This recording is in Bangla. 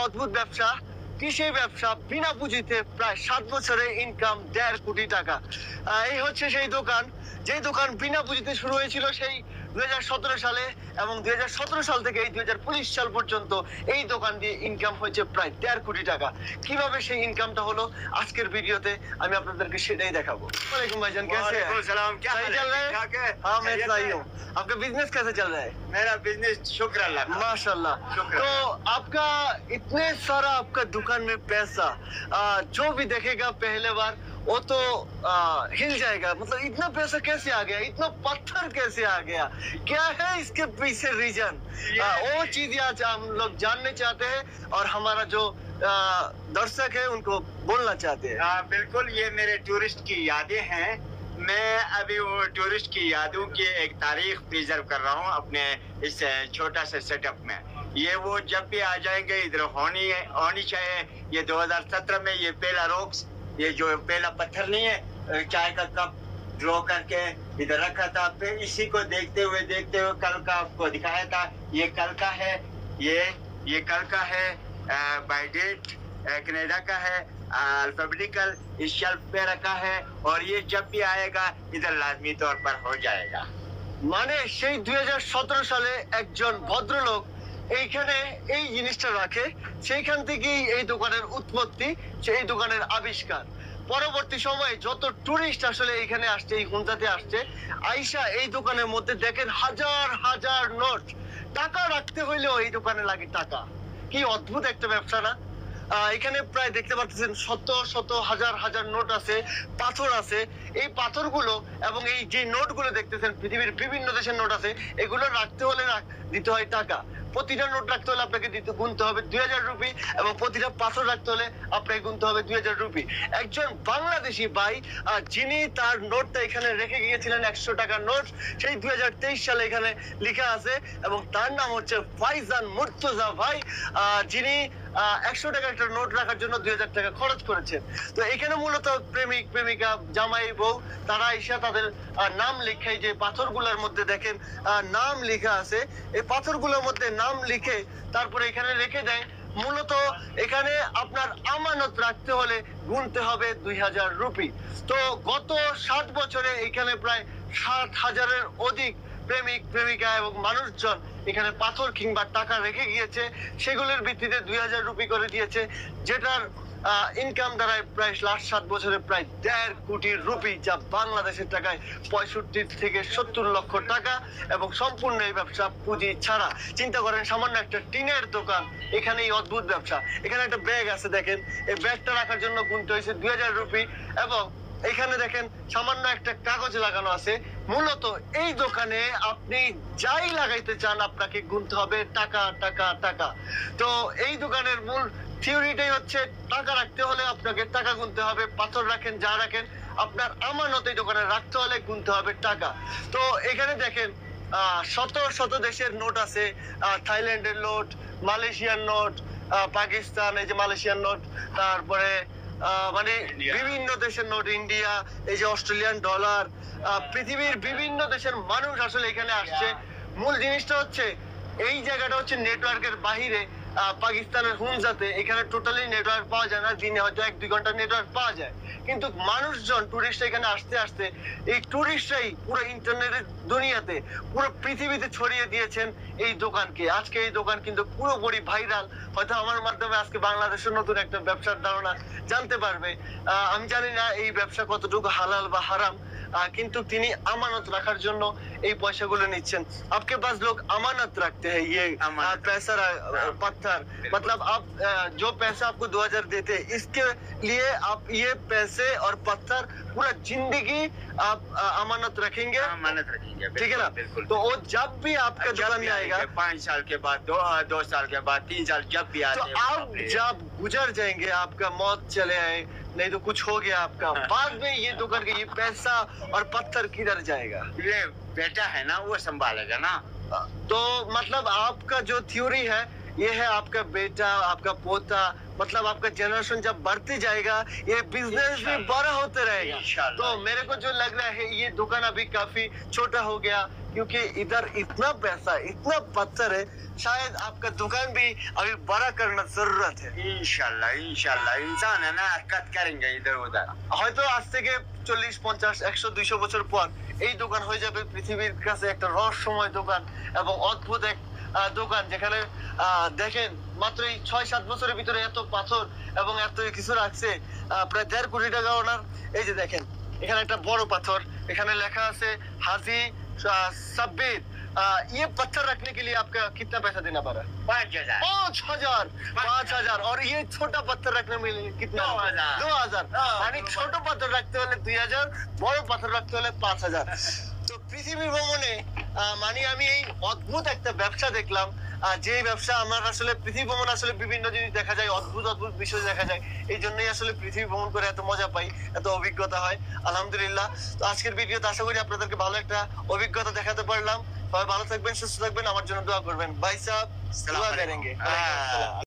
অদ্ভুত ব্যবসা, কৃষি ব্যবসা, বিনা পুঁজিতে প্রায় 7 বছরে ইনকাম 1.5 কোটি টাকা। এই হচ্ছে সেই দোকান, যে দোকান বিনা পুঁজিতে শুরু হয়েছিল সেই 2017 সালে, এবং 2017 সাল থেকে এই 2025 সাল পর্যন্ত এই দোকান দিয়ে ইনকাম হয়েছে প্রায় 1.5 কোটি টাকা। কিভাবে সেই ইনকামটা হলো আজকের ভিডিওতে আমি আপনাদেরকে সেটাই দেখাবো। ওয়ালাইকুম ভাईजान, कैसे हैं? सलाम, क्या सही हाल चल रहा है? ठीक-ठाक है? हाँ, मैं खैरियत सही है? हूँ। आपका बिजनेस कैसे चल रहा है? मेरा बिजनेस शुक्र अल्लाह का। माशाल्लाह। शुक्र तो आपका इतने सारा आपका दुकान में पैसा, जो भी देखेगा पहले बार वो तो हिल जाएगा। मतलब इतना पैसा कैसे आ गया, इतना पत्थर कैसे आ गया, क्या है इसके पीछे रीजन? वो चीज आज हम लोग जानने चाहते हैं और हमारा जो दर्शक है उनको बोलना चाहते हैं। हाँ बिल्कुल, ये मेरे टूरिस्ट की यादें हैं। मैं अभी वो टूरिस्ट की यादों की एक तारीख प्रिजर्व कर रहा हूँ अपने इस छोटा सा सेटअप में। ये वो जब भी आ जाएंगे इधर होनी चाहिए। ये 2017 में ये पहला रॉक्स, ये जो पहला पत्थर नहीं है, चाय का कप ड्रॉ करके इधर रखा था। फिर इसी को देखते हुए कल का आपको दिखाया था। ये कल का है, ये कल का है, बाय डेट कनाडा का है, अल्फाबेटिकल इस शेल्फ पे रखा है, और ये जब भी आएगा इधर लाजमी तौर पर हो जाएगा। মানে সেই 2017 সালে একজন ভদ্রলোক এইখানে এই জিনিসটা রাখে, সেইখান থেকেই এই দোকানের উৎপত্তি, সেই দোকানের আবিষ্কার। পরবর্তী সময়ে যত টুরিস্ট আসলে এখানে আসছে, এই হুমজাতে আসছে, আইসা এই দোকানের মধ্যে দেখেন হাজার হাজার নোট। টাকা রাখতে হইলেও এই দোকানে লাগে টাকা। কি অদ্ভুত একটা ব্যবসা না? এখানে প্রায় দেখতে পাচ্ছেন শত শত হাজার হাজার নোট আছে, পাথর আছে। এই পাথরগুলো এবং এই যে নোটগুলো দেখতেছেন পৃথিবীর বিভিন্ন দেশের নোট আছে, এগুলো রাখতে হলে দিতে হয় টাকা। প্রতিটা নোট রাখতে হলে আপনাকে গুনতে হবে 2000 রুপি, এবং প্রতিটা পাথর রাখতে হলে আপনাকে গুনতে হবে 2000 রুপি। একজন বাংলাদেশি ভাই যিনি তার নোটটা এখানে রেখে গিয়েছিলেন 100 টাকার নোট, সেই 2023 সালে এখানে লেখা আছে, এবং তার নাম হচ্ছে ফাইজান মুর্তজা ভাই, যিনি 100 টাকার একটা নোট রাখার জন্য 2000 টাকা খরচ করেছেন। তো এখানে মূলত প্রেমিক প্রেমিকা, জামাই বউ, তারা এসে তাদের নাম লেখায়। যে পাথরগুলোর মধ্যে দেখেন নাম লেখা আছে, এই পাথরগুলোর মধ্যে নাম লিখে তারপরে এখানে রেখে দেয়। মূলত এখানে আপনার আমানত রাখতে হলে গুনতে হবে 2000 রুপি। তো গত 7 বছরে এখানে প্রায় 7,000-এর অধিক প্রেমিক প্রেমিকা এবং মানুষজন এখানে পাথর কিংবা টাকা রেখে গিয়েছে। সেগুলোর ভিত্তিতে 2000 রুপি করে দিয়েছে, যেটার ইনকাম দাঁড়ায় প্রায় লাস্ট 7 বছরে প্রায় 1.5 কোটি রুপি, যা বাংলাদেশের টাকায় 65 থেকে 70 লক্ষ টাকা, এবং সম্পূর্ণ এই ব্যবসা পুঁজি ছাড়া। চিন্তা করেন, সামান্য একটা টিনের দোকান, এখানে এই অদ্ভুত ব্যবসা। এখানে একটা ব্যাগ আছে দেখেন, এই ব্যাগটা রাখার জন্য গুনতে হয়েছে 2000 রুপি, এবং এখানে দেখেন সামান্য একটা কাগজ লাগানো আছে। মূলত এই দোকানে আপনি যাই লাগাইতে চান আপনাকে গুনতে হবে টাকা টাকা টাকা। তো এই দোকানের মূল থিওরিটাই হচ্ছে টাকা রাখতে হলে আপনাকে টাকা গুনতে হবে। পাথর রাখেন, যা রাখেন, আপনার আমানত এই দোকানে রাখতে হলে গুনতে হবে টাকা। তো এখানে দেখেন শত শত দেশের নোট আছে, থাইল্যান্ডের নোট, মালয়েশিয়ার নোট, পাকিস্তান, এই যে মালয়েশিয়ার নোট, তারপরে মানে বিভিন্ন দেশের নোট, ইন্ডিয়া, এই যে অস্ট্রেলিয়ান ডলার, পৃথিবীর বিভিন্ন দেশের মানুষ আসলে এখানে আসছে। মূল জিনিসটা হচ্ছে এই জায়গাটা হচ্ছে নেটওয়ার্কের বাহিরে। পাকিস্তানের হুমজাতে এখানে টোটালি নেটওয়ার্ক পাওয়া যায় না, দিনে হয়তো 1-2 ঘন্টা নেটওয়ার্ক পাওয়া যায়। কিন্তু মানুষজন, টুরিস্ট এখানে আসতে আসতে এই টুরিস্টরাই পুরো ইন্টারনেটের দুনিয়াতে, পুরো পৃথিবীতে ছড়িয়ে দিয়েছেন এই দোকানকে। আজকে এই দোকান কিন্তু পুরোপুরি ভাইরাল। হয়তো আমার মাধ্যমে আজকে বাংলাদেশের নতুন একটা ব্যবসার ধারণা জানতে পারবে। আমি জানি না এই ব্যবসা কতটুকু হালাল বা হারাম, কিন্তু তিনি আমানত রাখার জন্য এই পয়সাগুলো নিচ্ছেন। आपके पास लोग अमानत रखते हैं, ये पैसा पत्थर, मतलब आप जो पैसा आपको 2000 देते हैं, इसके लिए आप ये पैसे और पत्थर पूरा जिंदगी आप अमानत रखेंगे? अमानत रखेंगे, ठीक है ना? बिल्कुल। तो वो जब भी आपके दुकान में आएगा 5 साल के बाद, 2 साल के बाद, 3 साल, जब भी आए, तो आप जब गुजर जाएंगे, आपका मौत चले आए, नहीं तो कुछ हो गया आपका, बाद में ये दुकान का ये पैसा और पत्थर किधर जाएगा? ये बेटा है ना, वो संभालेगा ना। तो मतलब आपका जो थ्योरी है, ये है आपका बेटा, आपका पोता, मतलब आपका जनरेशन जब बढ़ते जाएगा ये बिजनेस भी बड़ा होते रहेगा। इंशाल्लाह। तो मेरे को जो लग रहा है ये दुकान अभी काफी छोटा हो गया, क्योंकि इधर इतना पैसा, इतना पत्थर है, शायद आपका दुकान भी अभी बड़ा करना जरूरत है। इंशाल्लाह इंशाल्लाह इंसान है ना, हरकत करेंगे इधर उधर। হয়তো আজ থেকে 40, 50, 100, 200 বছর পর এই দোকান হয়ে যাবে পৃথিবীর কাছে একটা রহস্যময় দোকান এবং অদ্ভুত এক দোকান, যেখানে দেখেন মাত্র এই 6-7 বছরের ভিতরে এত পাথর এবং এত কিছু রাখছে, প্রায় 1.5 কোটি টাকা ওনার। এই যে দেখেন এখানে একটা বড় পাথর, এখানে লেখা আছে হাজি সাব্বির। ये पत्थर रखने के लिए आपका कितना पैसा देना पड़ा? 5,000। 5,000। 5,000। और ये छोटा पत्थर रखने में कितना? 2,000। 2,000। মানে ছোট পাথর রাখতে হলে 2,000, বড় পাথর রাখতে হলে 5,000। তো পৃথিবী ভ্রমণে মানে আমি এই অদ্ভুত একটা ব্যবসা দেখলাম, যে ব্যবসা আমার আসলে পৃথিবী ভ্রমণ আসলে বিভিন্ন জিনিস দেখা যায়, অদ্ভুত অদ্ভুত বিষয় দেখা যায়, এই জন্যই আসলে পৃথিবী ভ্রমণ করে এত মজা পাই, এত অভিজ্ঞতা হয় আলহামদুলিল্লাহ। তো আজকের ভিডিওতে আশা করি আপনাদেরকে ভালো একটা অভিজ্ঞতা দেখাতে পারলাম। সবাই ভালো থাকবেন, সুস্থ থাকবেন, আমার জন্য দোয়া করবেন। ভাই সাহেব, দোয়া করেंगे।